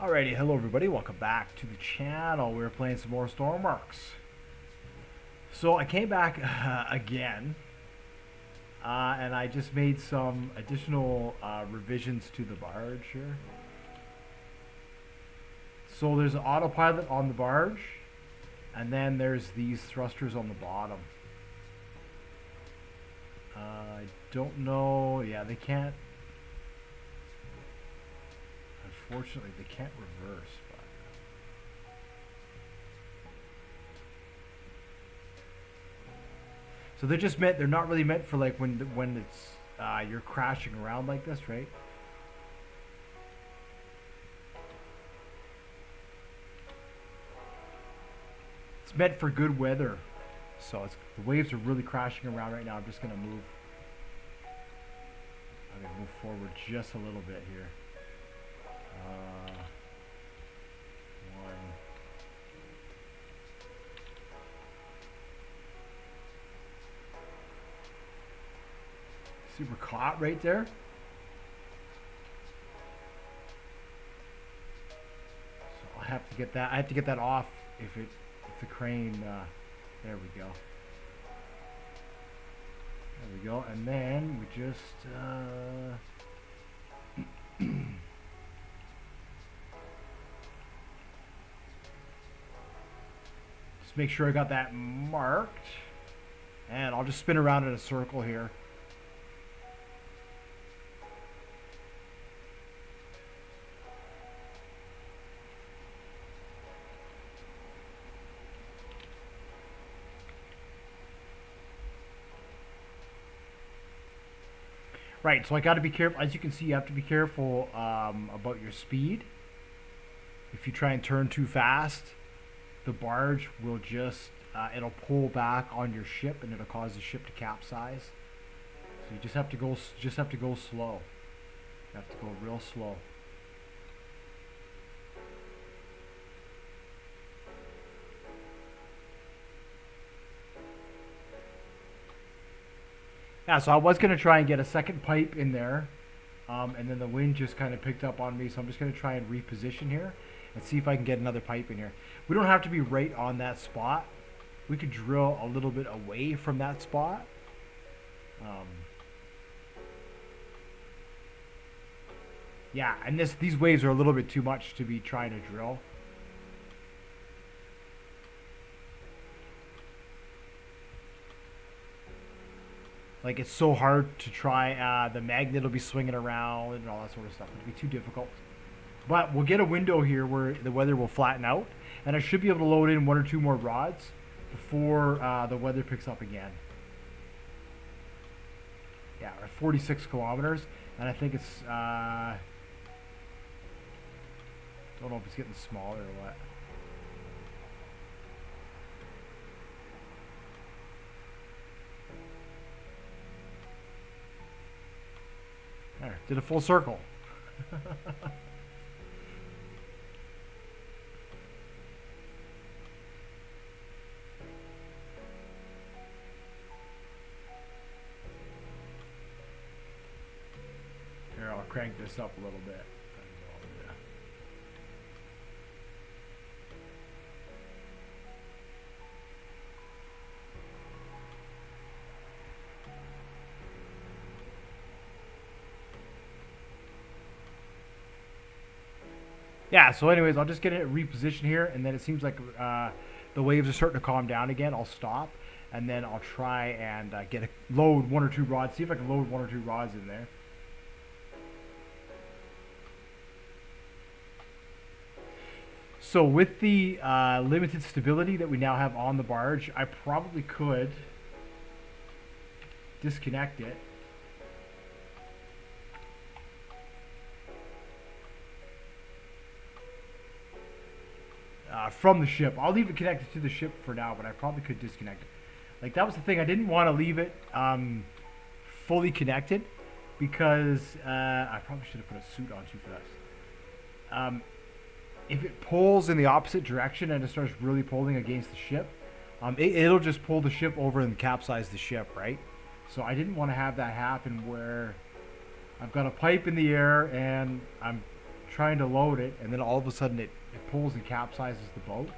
Alrighty, hello everybody, welcome back to the channel. We're playing some more Stormworks. So I came back again, and I just made some additional revisions to the barge here. So there's an autopilot on the barge, and then there's these thrusters on the bottom. I don't know, yeah, they can't, unfortunately they can't reverse, but so they're just meant, they're not really meant for like when it's you're crashing around like this, right? It's meant for good weather. So the waves are really crashing around right now. I'm just gonna move. I'm gonna move forward just a little bit here. One. Super caught right there. So I'll have to get that. I have to get that off if the crane. There we go. There we go. And then we just. Just make sure I got that marked. And I'll just spin around in a circle here. Right, so I got to be careful. As you can see, you have to be careful about your speed. If you try and turn too fast, the barge will just it'll pull back on your ship and it'll cause the ship to capsize. So you just have to go slow. You have to go real slow. Yeah, so I was going to try and get a second pipe in there, and then the wind just kind of picked up on me, so I'm just going to try and reposition here and see if I can get another pipe in here. We don't have to be right on that spot. We could drill a little bit away from that spot. Yeah, and these waves are a little bit too much to be trying to drill. Like, it's so hard to try. The magnet will be swinging around and all that sort of stuff. It'll be too difficult. But we'll get a window here where the weather will flatten out. And I should be able to load in one or two more rods before the weather picks up again. Yeah, we're at 46 kilometers. And I think it's... don't know if it's getting smaller or what. There, did a full circle. Here, I'll crank this up a little bit. Yeah, so anyways, I'll just get it repositioned here, and then it seems like the waves are starting to calm down again. I'll stop, and then I'll try and load one or two rods, see if I can load one or two rods in there. So with the limited stability that we now have on the barge, I probably could disconnect it. From the ship. I'll leave it connected to the ship for now, but I probably could disconnect it. Like, that was the thing. I didn't want to leave it fully connected because I probably should have put a suit on too for this. If it pulls in the opposite direction and it starts really pulling against the ship, it'll just pull the ship over and capsize the ship, right? So I didn't want to have that happen where I've got a pipe in the air and I'm trying to load it, and then all of a sudden it pulls and capsizes the boat.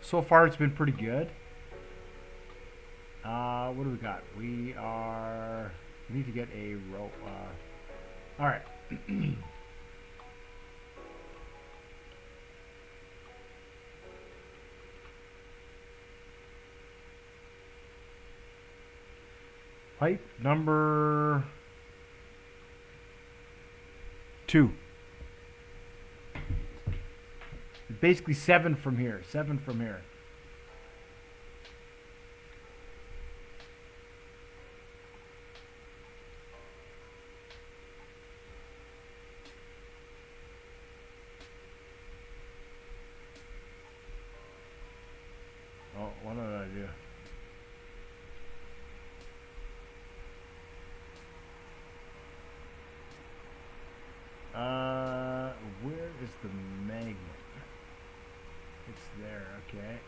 So far it's been pretty good. What do we got? We need to get a rope. Alright. Pipe number 2. Basically 7 from here. 7 from here. Oh, what did I do? Where is the magnet? It's there, okay.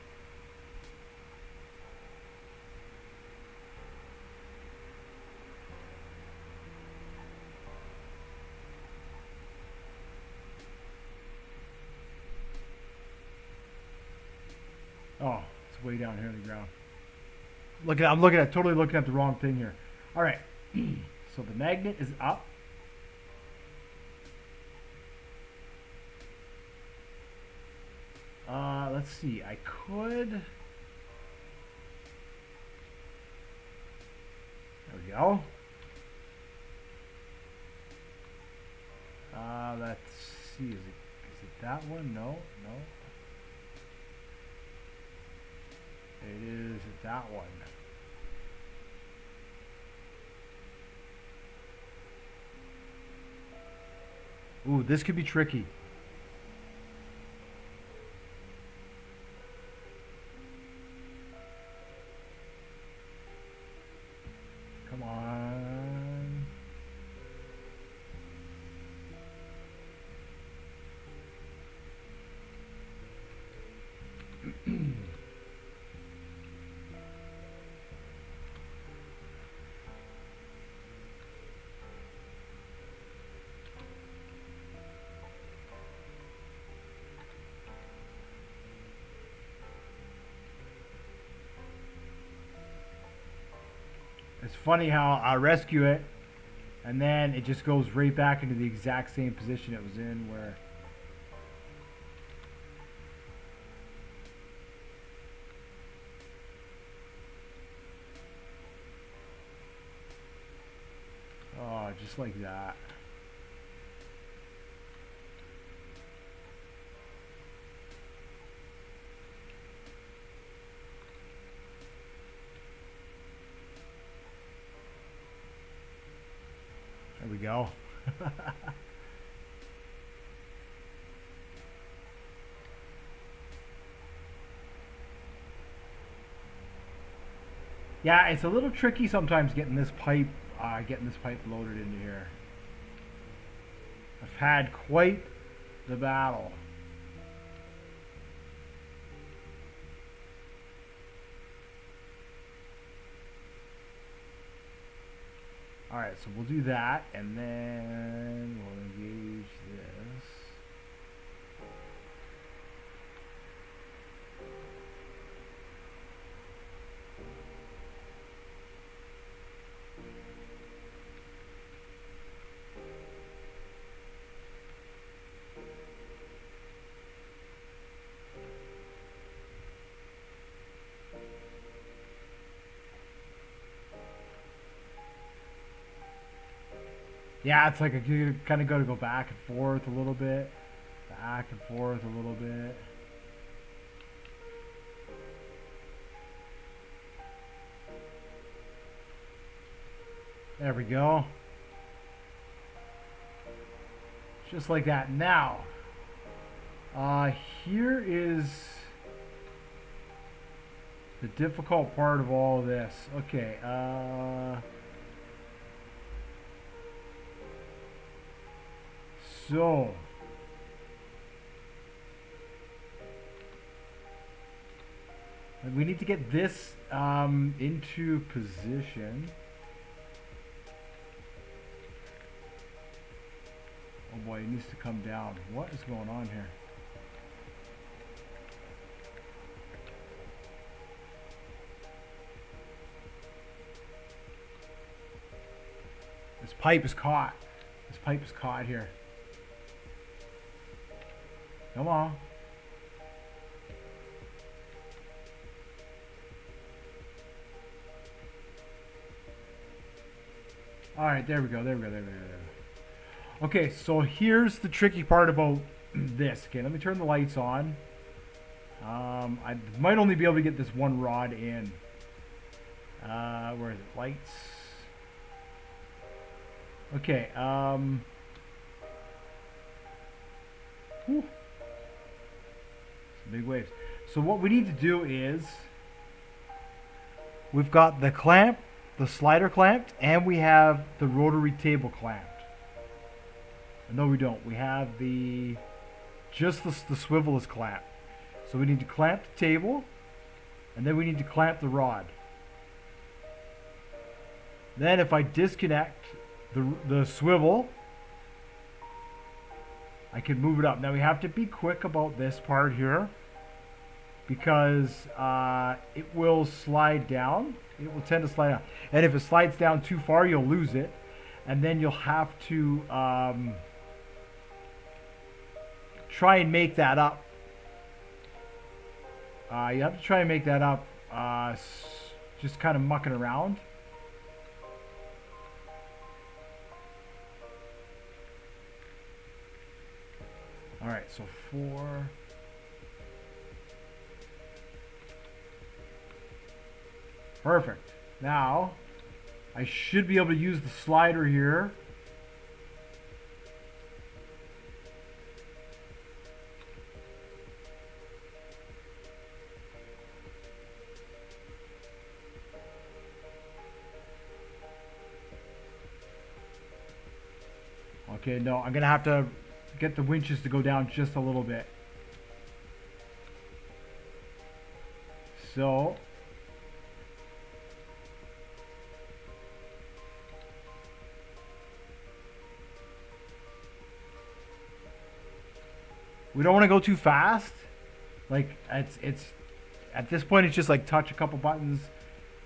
Oh, it's way down here on the ground. Totally looking at the wrong thing here. All right, so the magnet is up. Let's see, I could... There we go. Let's see, is it that one? No. It is that one. Ooh, this could be tricky. Come on. It's funny how I rescue it, and then it just goes right back into the exact same position it was in where... Oh, just like that. There we go. Yeah, it's a little tricky sometimes getting this pipe loaded into here. I've had quite the battle. Alright, so we'll do that, and then we'll engage this. Yeah, it's like you kind of got to go back and forth a little bit. Back and forth a little bit. There we go. Just like that. Now, here is the difficult part of all of this. Okay, so we need to get this into position. boy, he needs to come down. What is going on here? This pipe is caught. This pipe is caught here. Come on. Alright, there we go, there we go, there we go, there we go. Okay, so here's the tricky part about this. Okay, let me turn the lights on. I might only be able to get this one rod in. Where is it? Lights. Okay, whew. Some big waves. So what we need to do is, we've got the clamp, the slider clamped, and we have the rotary table clamped. No, we don't. We have the swivel is clamped. So we need to clamp the table, and then we need to clamp the rod. Then if I disconnect the swivel, I can move it up. Now we have to be quick about this part here, because it will slide down. It will tend to slide down. And if it slides down too far, you'll lose it. And then you'll have to try and make that up. You have to try and make that up just kind of mucking around. Alright, so 4. Perfect. Now, I should be able to use the slider here. Okay, no, I'm going to have to get the winches to go down just a little bit. So, we don't want to go too fast. Like, it's at this point, it's just like touch a couple buttons,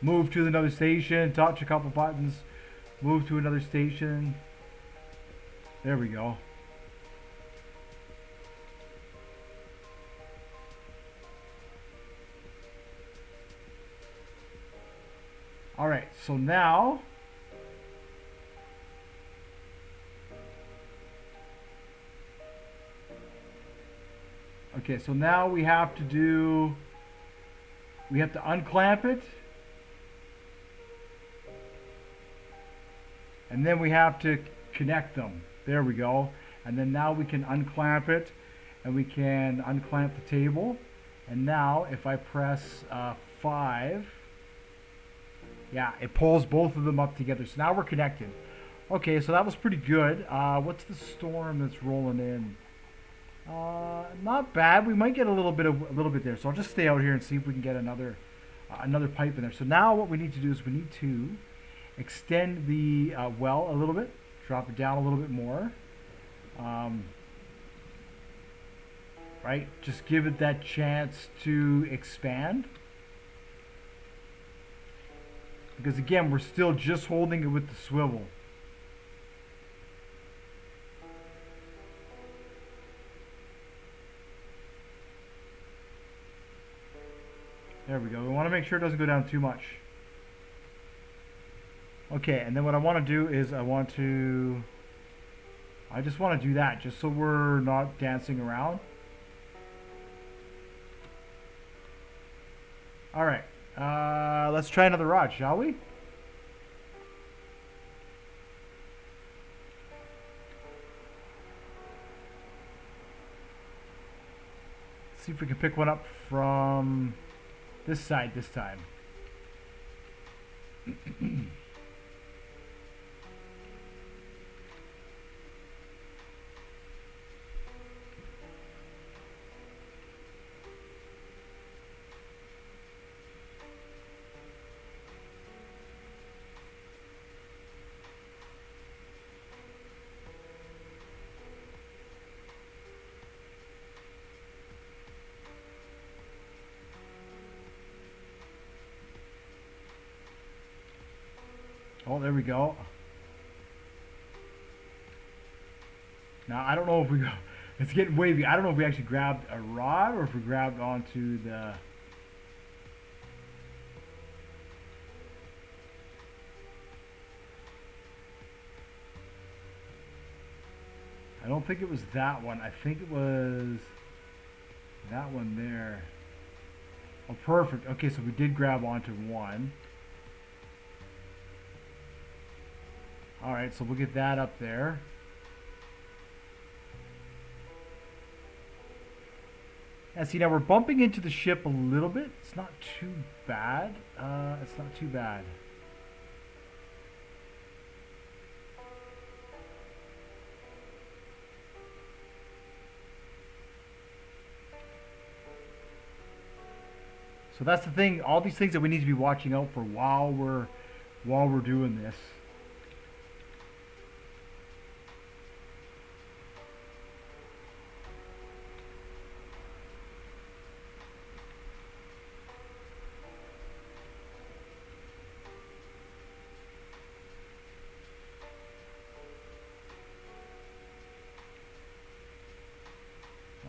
move to another station, touch a couple buttons, move to another station. There we go. All right, so now so now we have to unclamp it, and then we have to connect them. There we go. And then now we can unclamp it, and we can unclamp the table. And now if I press 5, yeah, it pulls both of them up together. So now we're connected. Okay, so that was pretty good. What's the storm that's rolling in? Not bad. We might get a little bit there. So I'll just stay out here and see if we can get another pipe in there. So now what we need to do is we need to extend the well a little bit, drop it down a little bit more. Right, just give it that chance to expand. Because again, we're still just holding it with the swivel. There we go. We want to make sure it doesn't go down too much. Okay, and then what I want to do is I just want to do that just so we're not dancing around. All right, let's try another rod, shall we? See if we can pick one up from this side this time. Oh, there we go. Now, I don't know if we go... It's getting wavy. I don't know if we actually grabbed a rod or if we grabbed onto the... I don't think it was that one. I think it was that one there. Oh, perfect. Okay, so we did grab onto one. Alright, so we'll get that up there. And see, now we're bumping into the ship a little bit. It's not too bad. It's not too bad. So that's the thing. All these things that we need to be watching out for while we're doing this.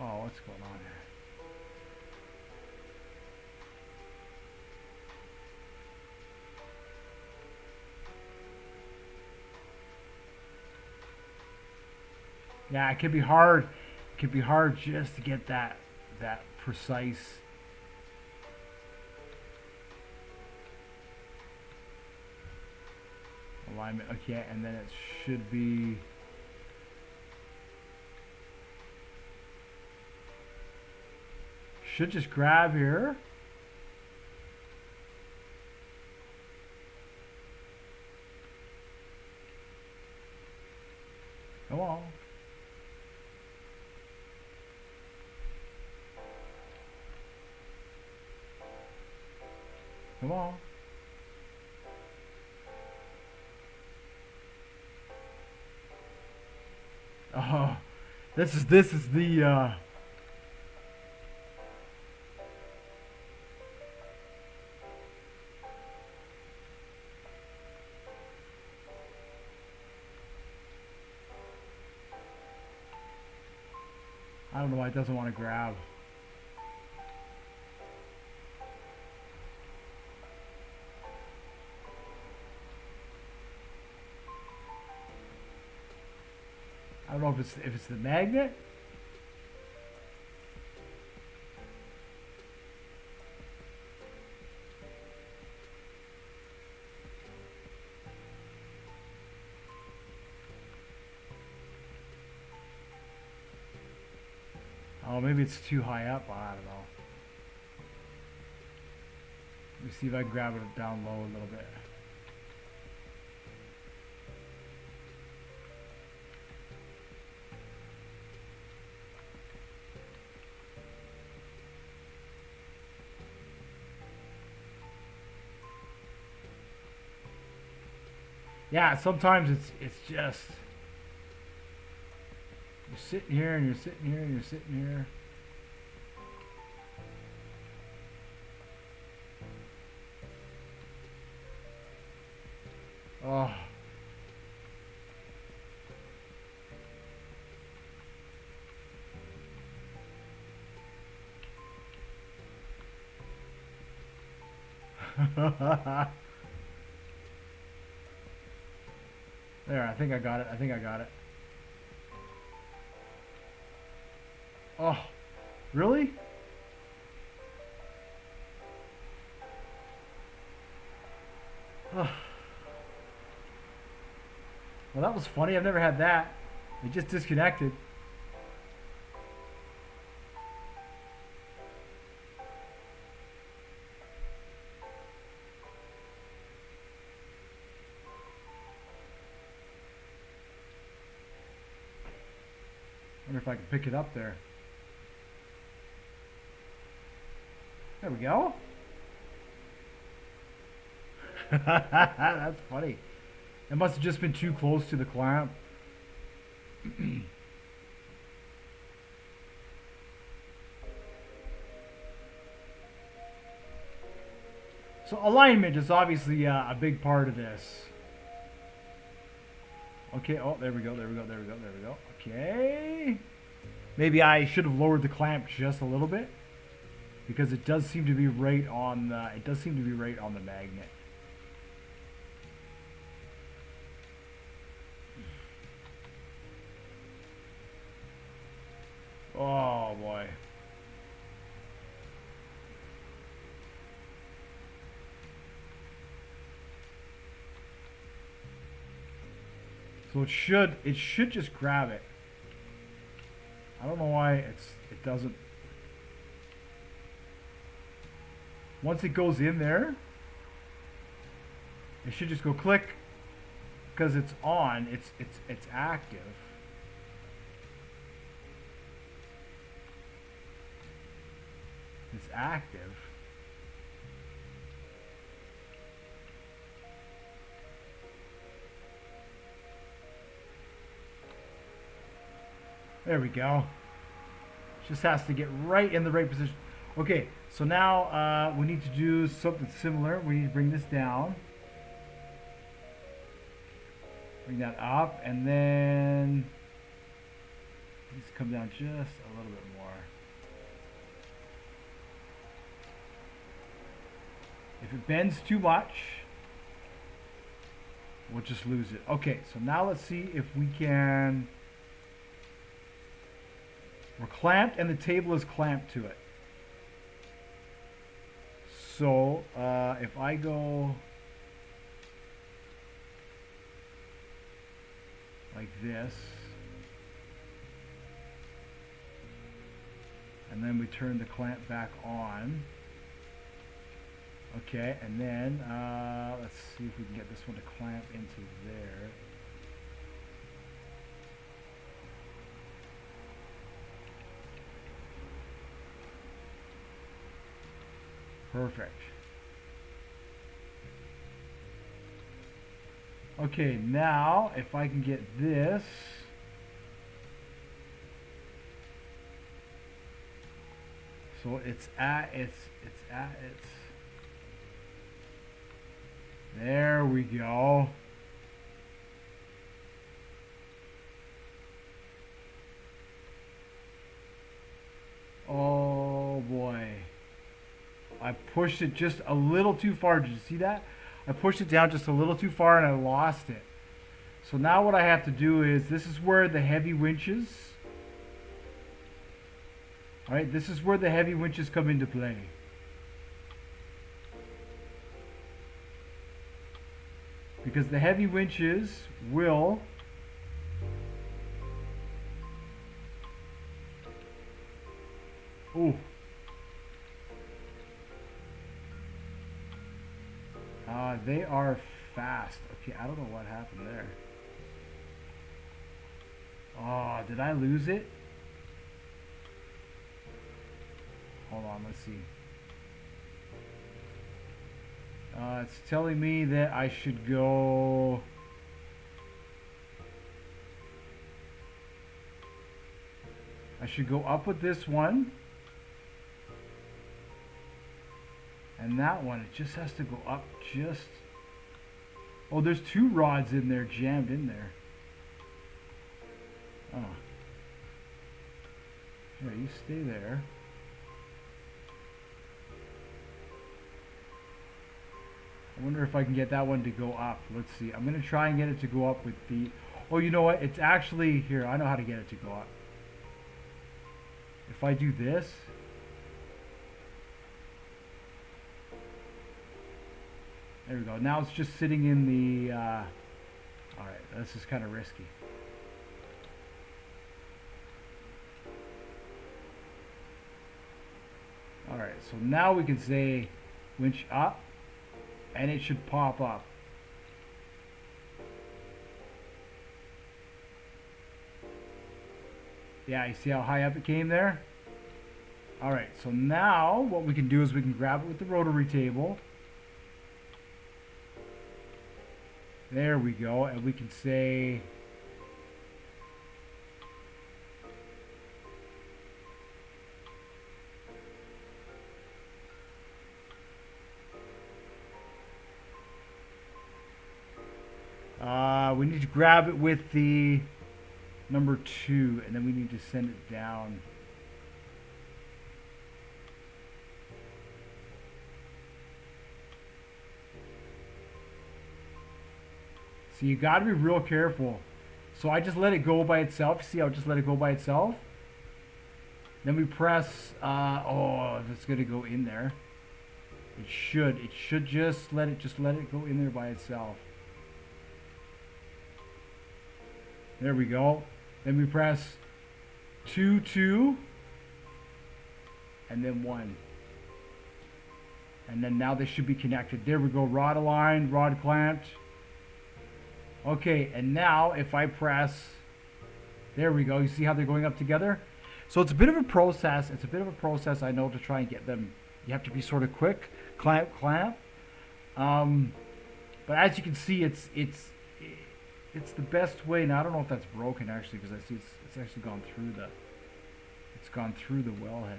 Oh, what's going on here? Yeah, it can be hard. It can be hard just to get that precise. Alignment. Okay, and then it should be. Should just grab here. Come on. Come on. Oh, this is the I don't know why it doesn't want to grab. I don't know if it's the magnet. Oh, maybe it's too high up. I don't know. Let me see if I can grab it down low a little bit. Yeah, sometimes it's just you're sitting here and you're sitting here and you're sitting here. Oh. There, I think I got it. I think I got it. Oh, really? Oh. Well, that was funny. I've never had that. It just disconnected. I wonder if I can pick it up there. There we go. That's funny. It must have just been too close to the clamp. So alignment is obviously a big part of this. Okay, oh, there we go, there we go, there we go, there we go. Okay. Maybe I should have lowered the clamp just a little bit, because it does seem to be right on the, magnet. Oh boy. So it should just grab it. I don't know why it doesn't. Once it goes in there, it should just go click, because it's on. It's active. It's active. There we go. Just has to get right in the right position. Okay, so now we need to do something similar. We need to bring this down. Bring that up, and then let's come down just a little bit more. If it bends too much, we'll just lose it. Okay, so now let's see if we can. We're clamped and the table is clamped to it. So if I go like this, and then we turn the clamp back on. Okay, and then let's see if we can get this one to clamp into there. Perfect. Okay, now if I can get this, so it's at its there we go. Oh boy. I pushed it just a little too far. Did you see that? I pushed it down just a little too far and I lost it. So now what I have to do is, this is where the heavy winches. Alright, this is where the heavy winches come into play. Because the heavy winches will they are fast. Okay, I don't know what happened there. Oh, did I lose it? Hold on, let's see. It's telling me that I should go. I should go up with this one. And that one, it just has to go up just. Oh, there's two rods in there, jammed in there. Oh. Here, you stay there. I wonder if I can get that one to go up. Let's see. I'm going to try and get it to go up with the. Oh, you know what? It's actually here. I know how to get it to go up. If I do this. There we go. Now it's just sitting in the. Alright, this is kind of risky. Alright, so now we can say winch up, and it should pop up. Yeah, you see how high up it came there? Alright, so now what we can do is we can grab it with the rotary table. There we go, and we can say we need to grab it with the number 2, and then we need to send it down. So you got to be real careful. So I just let it go by itself. See, I'll just let it go by itself. Then we press, oh, if it's going to go in there. It should just let it go in there by itself. There we go. Then we press 2, 2, and then 1. And then now they should be connected. There we go. Rod aligned, rod clamped. Okay, and now if I press, there we go. You see how they're going up together? So it's a bit of a process. It's a bit of a process, I know, to try and get them. You have to be sort of quick. Clamp, clamp. But as you can see, it's the best way. Now I don't know if that's broken actually, because I see it's actually gone through the wellhead.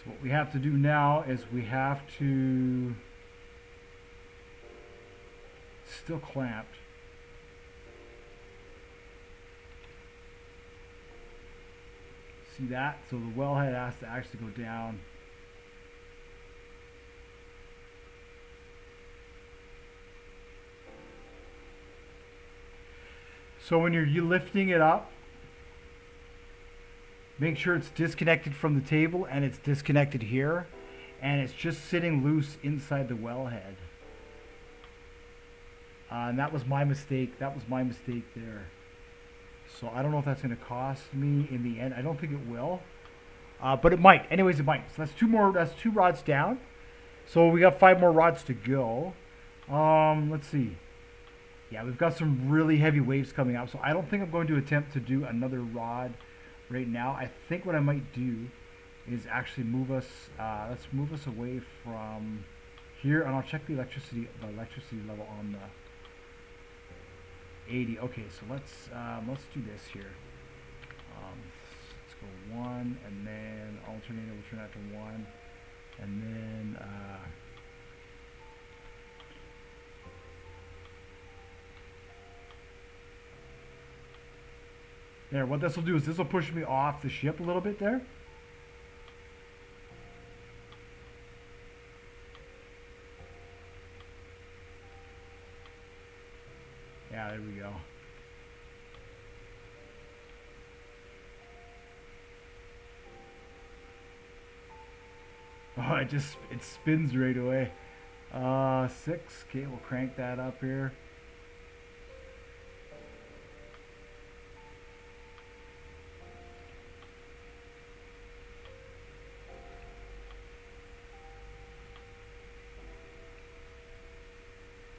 So what we have to do now is we have to still clamped. See that? So the wellhead has to actually go down. So when you're lifting it up, make sure it's disconnected from the table and it's disconnected here, and it's just sitting loose inside the wellhead. And that was my mistake. That was my mistake there. So I don't know if that's going to cost me in the end. I don't think it will, but it might. Anyways, it might. So that's 2 more. That's 2 rods down. So we got 5 more rods to go. Let's see. Yeah, we've got some really heavy waves coming up. So I don't think I'm going to attempt to do another rod right now. I think what I might do is actually move us. Let's move us away from here, and I'll check the electricity level on the 80. Okay, so let's do this here. Let's go 1, and then alternator will turn that to 1, and then there. What this will do is this will push me off the ship a little bit there. Yeah, there we go. Oh, it spins right away. 6. Okay, we'll crank that up here.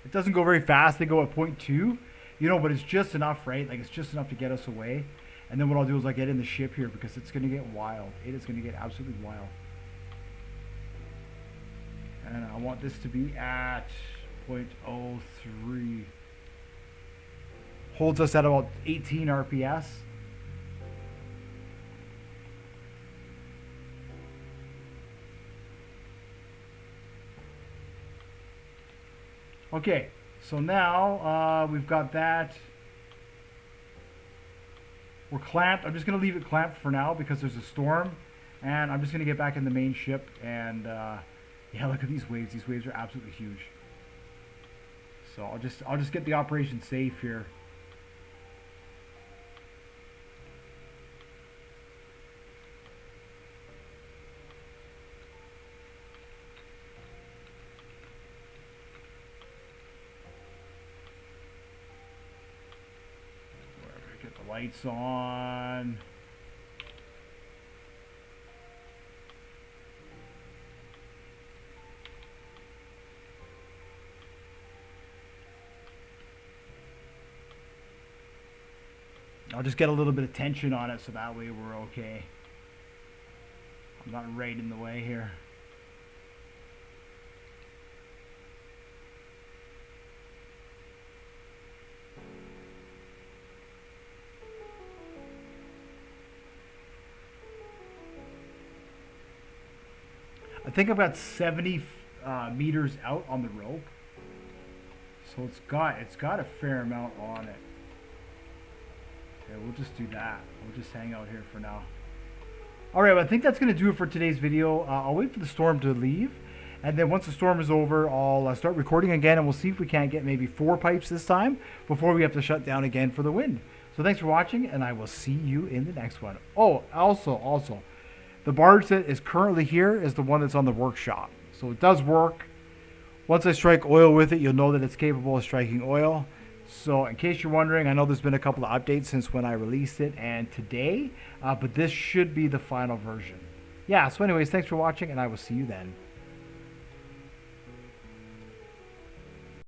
It doesn't go very fast. They go at 0.2, but it's just enough, right? Like, it's just enough to get us away. And then what I'll do is I'll get in the ship here, because it's going to get wild. It is going to get absolutely wild. And I want this to be at 0.03. Holds us at about 18 RPS. Okay, so now we've got that. We're clamped. I'm just going to leave it clamped for now because there's a storm, and I'm just going to get back in the main ship. And yeah, look at these waves. These waves are absolutely huge. So I'll just get the operation safe here. Get the lights on. I'll just get a little bit of tension on it so that way we're okay. I'm not right in the way here. I think I've got 70 meters out on the rope. So So it's got a fair amount on it. Okay, we'll just do that. We'll just hang out here for now. Alright, well, I think that's going to do it for today's video. I'll wait for the storm to leave. And then once the storm is over, I'll start recording again. And we'll see if we can't get maybe 4 pipes this time before we have to shut down again for the wind. So thanks for watching, and I will see you in the next one. Oh, also, the barge that is currently here is the one that's on the workshop. So it does work. Once I strike oil with it, you'll know that it's capable of striking oil. So in case you're wondering, I know there's been a couple of updates since when I released it and today, but this should be the final version. Yeah, so anyways, thanks for watching, and I will see you then.